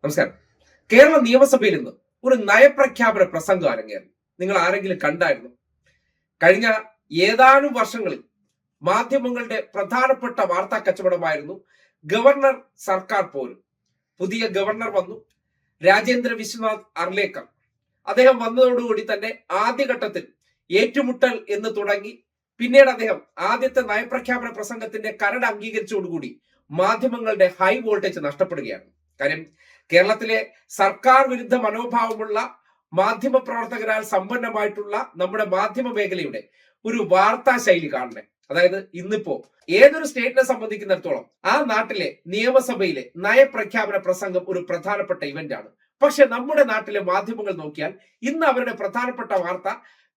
നമസ്കാരം. കേരള നിയമസഭയിൽ ഇന്ന് ഒരു നയപ്രഖ്യാപന പ്രസംഗം അരങ്ങേറി. നിങ്ങൾ ആരെങ്കിലും കണ്ടായിരുന്നു? കഴിഞ്ഞ ഏതാനും വർഷങ്ങളിൽ മാധ്യമങ്ങളുടെ പ്രധാനപ്പെട്ട വാർത്താ കച്ചവടമായിരുന്നു ഗവർണർ സർക്കാർ പോരും. പുതിയ ഗവർണർ വന്നു, രാജേന്ദ്ര വിശ്വനാഥ് അർലേക്കർ. അദ്ദേഹം വന്നതോടുകൂടി തന്നെ ആദ്യഘട്ടത്തിൽ ഏറ്റുമുട്ടൽ എന്ന് തുടങ്ങി. പിന്നീട് അദ്ദേഹം ആദ്യത്തെ നയപ്രഖ്യാപന പ്രസംഗത്തിന്റെ കരട് അംഗീകരിച്ചതോടുകൂടി മാധ്യമങ്ങളുടെ ഹൈ വോൾട്ടേജ് നഷ്ടപ്പെടുകയാണ്. കാര്യം കേരളത്തിലെ സർക്കാർ വിരുദ്ധ മനോഭാവമുള്ള മാധ്യമ പ്രവർത്തകരാൽ സമ്പന്നമായിട്ടുള്ള നമ്മുടെ മാധ്യമ മേഖലയുടെ ഒരു വാർത്താ ശൈലി കാണണേ. അതായത് ഇന്നിപ്പോ ഏതൊരു സ്റ്റേറ്റിനെ സംബന്ധിക്കുന്നിടത്തോളം ആ നാട്ടിലെ നിയമസഭയിലെ നയപ്രഖ്യാപന പ്രസംഗം ഒരു പ്രധാനപ്പെട്ട ഇവന്റ് ആണ്. പക്ഷെ നമ്മുടെ നാട്ടിലെ മാധ്യമങ്ങൾ നോക്കിയാൽ ഇന്ന് അവരുടെ പ്രധാനപ്പെട്ട വാർത്ത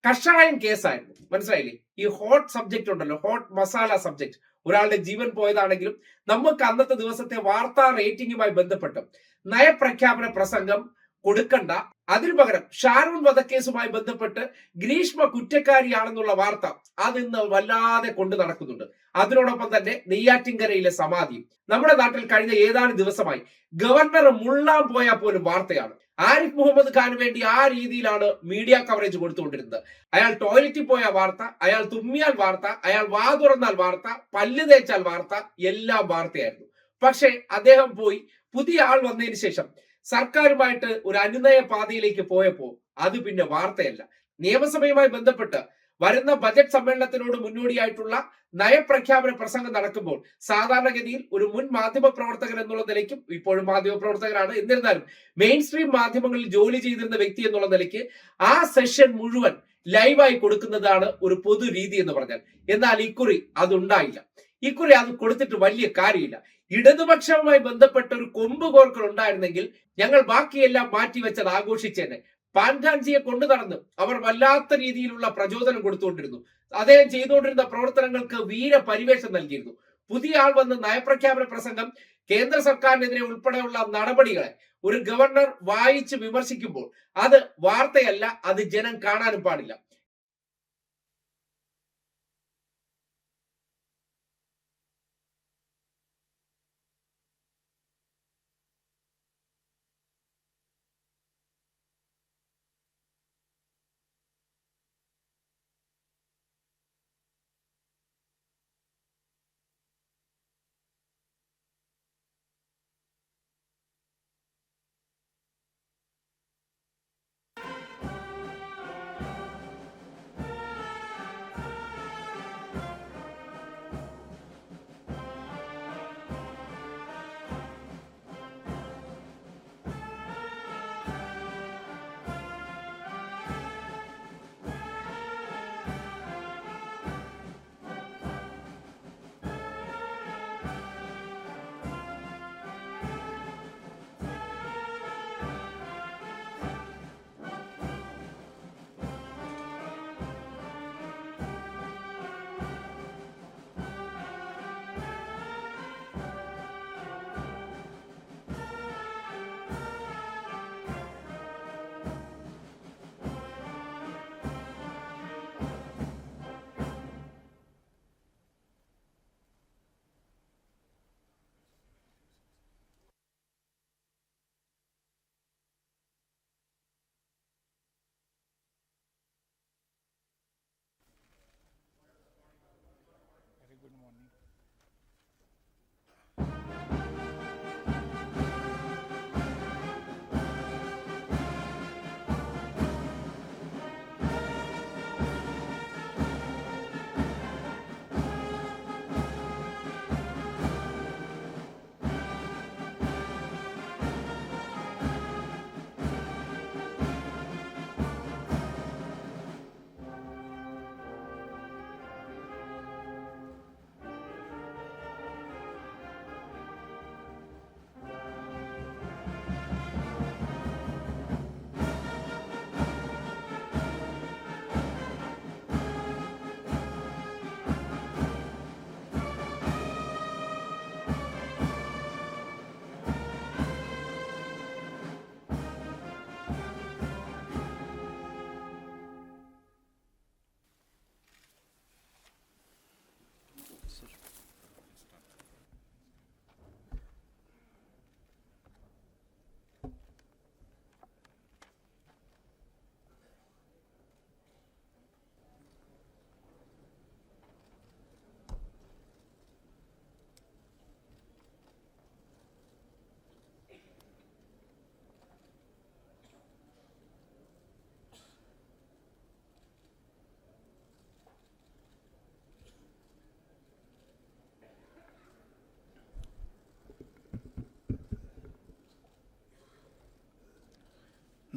കഷായം കേസായിരുന്നു. മനസ്സിലായില്ലേ? ഈ ഹോട്ട് സബ്ജക്റ്റ് ഉണ്ടല്ലോ, ഹോട്ട് മസാല സബ്ജക്ട്, ഒരാളുടെ ജീവൻ പോയതാണെങ്കിലും നമുക്ക് അന്നത്തെ ദിവസത്തെ വാർത്താ റേറ്റിംഗുമായി ബന്ധപ്പെട്ട് നയപ്രഖ്യാപന പ്രസംഗം കൊടുക്കണ്ട, അതിനു പകരം ഷാരൂൺ വധക്കേസുമായി ബന്ധപ്പെട്ട് ഗ്രീഷ്മ കുറ്റക്കാരിയാണെന്നുള്ള വാർത്ത അതിന്ന് വല്ലാതെ കൊണ്ടു നടക്കുന്നുണ്ട്. അതിനോടൊപ്പം തന്നെ നെയ്യാറ്റിൻകരയിലെ സമാധി നമ്മുടെ നാട്ടിൽ കഴിഞ്ഞ ഏതാനും ദിവസമായി ഗവർണർ മുള്ളാൻ പോയാൽ പോലും വാർത്തയാണ്. ആരിഫ് മുഹമ്മദ് ഖാന് വേണ്ടി ആ രീതിയിലാണ് മീഡിയ കവറേജ് കൊടുത്തുകൊണ്ടിരുന്നത്. അയാൾ ടോയ്ലറ്റിൽ പോയ വാർത്ത, അയാൾ തുമ്മിയാൽ വാർത്ത, അയാൾ വാ തുറന്നാൽ വാർത്ത, പല്ല് തേച്ചാൽ വാർത്ത, എല്ലാം വാർത്തയായിരുന്നു. പക്ഷെ അദ്ദേഹം പോയി പുതിയ ആൾ വന്നതിന് ശേഷം സർക്കാരുമായിട്ട് ഒരു അനുനയ പാതയിലേക്ക് പോയപ്പോ അത് പിന്നെ വാർത്തയല്ല. നിയമസഭയുമായി ബന്ധപ്പെട്ട് വരുന്ന ബജറ്റ് സമ്മേളനത്തിനോട് മുന്നോടിയായിട്ടുള്ള നയപ്രഖ്യാപന പ്രസംഗം നടക്കുമ്പോൾ സാധാരണഗതിയിൽ ഒരു മുൻ മാധ്യമ പ്രവർത്തകൻ എന്നുള്ള നിലയ്ക്കും, ഇപ്പോഴും മാധ്യമ പ്രവർത്തകരാണ്, എന്നിരുന്നാലും മെയിൻ സ്ട്രീം മാധ്യമങ്ങളിൽ ജോലി ചെയ്തിരുന്ന വ്യക്തി എന്നുള്ള നിലയ്ക്ക് ആ സെഷൻ മുഴുവൻ ലൈവായി കൊടുക്കുന്നതാണ് ഒരു പൊതു രീതി എന്ന് പറഞ്ഞാൽ. എന്നാൽ ഇക്കുറി അതുണ്ടായില്ല. ഇക്കുറി അത് കൊടുത്തിട്ട് വലിയ കാര്യമില്ല. ഇടതുപക്ഷവുമായി ബന്ധപ്പെട്ട ഒരു കൊമ്പ് കോർക്കൽ ഉണ്ടായിരുന്നെങ്കിൽ ഞങ്ങൾ ബാക്കിയെല്ലാം മാറ്റിവെച്ചത് ആഘോഷിച്ചേനെ. പാൻഖാൻജിയെ കൊണ്ടു നടന്ന് അവർ വല്ലാത്ത രീതിയിലുള്ള പ്രചോദനം കൊടുത്തുകൊണ്ടിരുന്നു. അദ്ദേഹം ചെയ്തുകൊണ്ടിരുന്ന പ്രവർത്തനങ്ങൾക്ക് വീര പരിവേഷം നൽകിയിരുന്നു. പുതിയ ആൾ വന്ന് നയപ്രഖ്യാപന പ്രസംഗം കേന്ദ്ര സർക്കാരിനെതിരെ ഉൾപ്പെടെയുള്ള നടപടികളെ ഒരു ഗവർണർ വായിച്ച് വിമർശിക്കുമ്പോൾ അത് വാർത്തയല്ല, അത് ജനം കാണാനും പാടില്ല.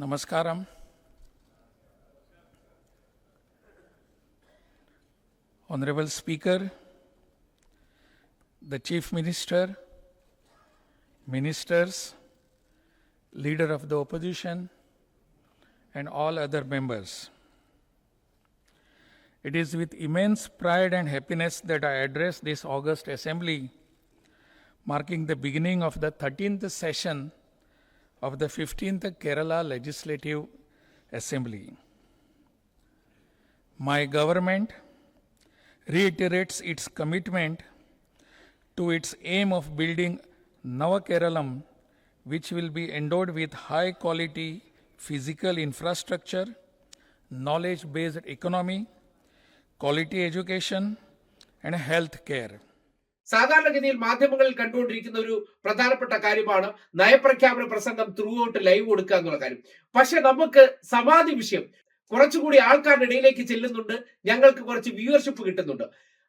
Namaskaram. Honorable Speaker, the Chief Minister, Ministers, Leader of the Opposition, and all other members. It is with immense pride and happiness that I address this August Assembly, marking the beginning of the 13th session of the 15th Kerala Legislative Assembly. My government reiterates its commitment to its aim of building Nava Keralam, which will be endowed with high quality physical infrastructure, knowledge based economy, quality education, and health care. സാധാരണഗതിയിൽ മാധ്യമങ്ങളിൽ കണ്ടുകൊണ്ടിരിക്കുന്ന ഒരു പ്രധാനപ്പെട്ട കാര്യമാണ് നയപ്രഖ്യാപന പ്രസംഗം through out live കൊടുക്കുക എന്നുള്ള കാര്യം. പക്ഷെ നമുക്ക് സമാധി വിഷയം കുറച്ചുകൂടി ആൾക്കാരുടെ ഇടയിലേക്ക് ചെല്ലുന്നുണ്ട്, ഞങ്ങൾക്ക് കുറച്ച് വ്യൂവർഷിപ്പ് കിട്ടുന്നുണ്ട്.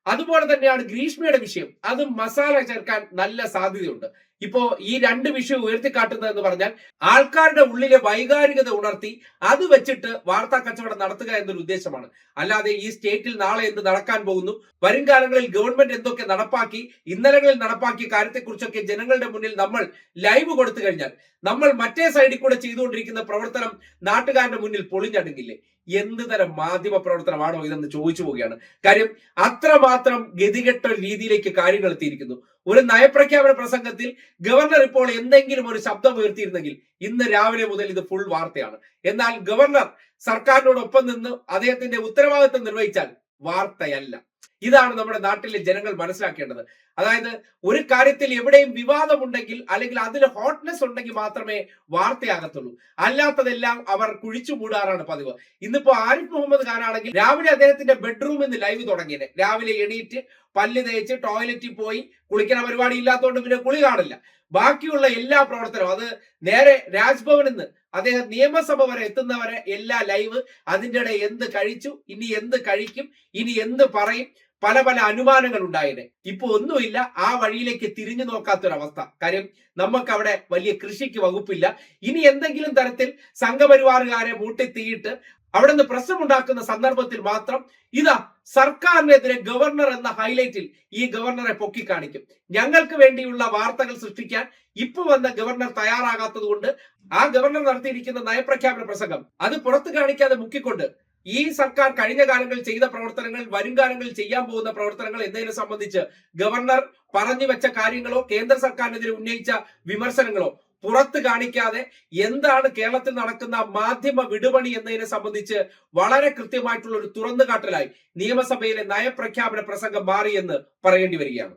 അതുപോലെ തന്നെയാണ് ഗ്രീഷ്മയുടെ വിഷയം, അതും മസാല ചേർക്കാൻ നല്ല സാധ്യതയുണ്ട്. ഇപ്പോ ഈ രണ്ട് വിഷയം ഉയർത്തിക്കാട്ടുന്നത് എന്ന് പറഞ്ഞാൽ ആൾക്കാരുടെ ഉള്ളിലെ വൈകാരികത ഉണർത്തി അത് വെച്ചിട്ട് വാർത്താ കച്ചവടം നടത്തുക എന്നൊരു ഉദ്ദേശമാണ്. അല്ലാതെ ഈ സ്റ്റേറ്റിൽ നാളെ എന്ത് നടക്കാൻ പോകുന്നു, വരും കാലങ്ങളിൽ ഗവൺമെന്റ് എന്തൊക്കെ നടപ്പാക്കി, ഇന്നലകളിൽ നടപ്പാക്കിയ കാര്യത്തെക്കുറിച്ചൊക്കെ ജനങ്ങളുടെ മുന്നിൽ നമ്മൾ ലൈവ് കൊടുത്തു കഴിഞ്ഞാൽ നമ്മൾ മറ്റേ സൈഡിൽ കൂടെ ചെയ്തുകൊണ്ടിരിക്കുന്ന പ്രവർത്തനം നാട്ടുകാരുടെ മുന്നിൽ പൊളിഞ്ഞടങ്ങില്ലേ? എന്ത് തരം മാധ്യമ പ്രവർത്തനമാണോ ഇതെന്ന് ചോദിച്ചു പോവുകയാണ്. കാര്യം അത്രമാത്രം ഗതികെട്ട രീതിയിലേക്ക് കാര്യങ്ങൾ എത്തിയിരിക്കുന്നു. ഒരു നയപ്രഖ്യാപന പ്രസംഗത്തിൽ ഗവർണർ ഇപ്പോൾ എന്തെങ്കിലും ഒരു ശബ്ദം ഉയർത്തിയിരുന്നെങ്കിൽ ഇന്ന് രാവിലെ മുതൽ ഇത് ഫുൾ വാർത്തയാണ്. എന്നാൽ ഗവർണർ സർക്കാരിനോടൊപ്പം നിന്ന് അദ്ദേഹത്തിന്റെ ഉത്തരവാദിത്വം നിർവഹിച്ചാൽ വാർത്തയല്ല. ഇതാണ് നമ്മുടെ നാട്ടിലെ ജനങ്ങൾ മനസ്സിലാക്കേണ്ടത്. അതായത് ഒരു കാര്യത്തിൽ എവിടെയും വിവാദമുണ്ടെങ്കിൽ അല്ലെങ്കിൽ അതിൽ ഹോട്ട്നെസ് ഉണ്ടെങ്കിൽ മാത്രമേ വാർത്തയാകത്തുള്ളൂ. അല്ലാത്തതെല്ലാം അവർ കുഴിച്ചു മൂടാറാണ് പതിവ്. ഇന്നിപ്പോ ആരിഫ് മുഹമ്മദ് ഖാനാണെങ്കിൽ രാവിലെ അദ്ദേഹത്തിന്റെ ബെഡ്റൂമിൽ നിന്ന് ലൈവ് തുടങ്ങിയത്. രാവിലെ എണീറ്റ് പല്ല് തേച്ച് ടോയ്ലറ്റിൽ പോയി കുളിക്കണ പരിപാടി ഇല്ലാത്തതുകൊണ്ട് പിന്നെ കുളി കാണില്ല. ബാക്കിയുള്ള എല്ലാ പ്രവർത്തനവും അത് നേരെ രാജ്ഭവനിൽ നിന്ന് അദ്ദേഹം നിയമസഭ വരെ എത്തുന്നവരെ എല്ലാ ലൈവ്. അതിൻ്റെ ഇടെ എന്ത് കഴിച്ചു, ഇനി എന്ത് കഴിക്കും, ഇനി എന്ത് പറയും, പല പല അനുമാനങ്ങൾ ഉണ്ടായത്. ഇപ്പൊ ഒന്നുമില്ല, ആ വഴിയിലേക്ക് തിരിഞ്ഞു നോക്കാത്തൊരവസ്ഥ. കാര്യം നമുക്ക് അവിടെ വലിയ കൃഷിക്ക് വകുപ്പില്ല. ഇനി എന്തെങ്കിലും തരത്തിൽ സംഘപരിവാറുകാരെ മൂട്ടിത്തീയിട്ട് അവിടെ നിന്ന് പ്രശ്നമുണ്ടാക്കുന്ന സന്ദർഭത്തിൽ മാത്രം ഇതാ സർക്കാരിനെതിരെ ഗവർണർ എന്ന ഹൈലൈറ്റിൽ ഈ ഗവർണറെ പൊക്കി കാണിക്കും. ഞങ്ങൾക്ക് വേണ്ടിയുള്ള വാർത്തകൾ സൃഷ്ടിക്കാൻ ഇപ്പൊ വന്ന ഗവർണർ തയ്യാറാകാത്തത് കൊണ്ട് ആ ഗവർണർ നടത്തിയിരിക്കുന്ന നയപ്രഖ്യാപന പ്രസംഗം അത് പുറത്തു കാണിക്കാതെ മുക്കിക്കൊണ്ട് ഈ സർക്കാർ കഴിഞ്ഞ കാലങ്ങളിൽ ചെയ്ത പ്രവർത്തനങ്ങൾ, വരും കാലങ്ങളിൽ ചെയ്യാൻ പോകുന്ന പ്രവർത്തനങ്ങൾ എന്നതിനെ സംബന്ധിച്ച് ഗവർണർ പറഞ്ഞു വെച്ച കാര്യങ്ങളോ കേന്ദ്ര സർക്കാരിനെതിരെ ഉന്നയിച്ച വിമർശനങ്ങളോ പുറത്ത് കാണിക്കാതെ എന്താണ് കേരളത്തിൽ നടക്കുന്ന മാധ്യമ വിടുപണി എന്നതിനെ സംബന്ധിച്ച് വളരെ കൃത്യമായിട്ടുള്ള ഒരു തുറന്നുകാട്ടലായി നിയമസഭയിലെ നയപ്രഖ്യാപന പ്രസംഗം മാറിയെന്ന് പറയേണ്ടി വരികയാണ്.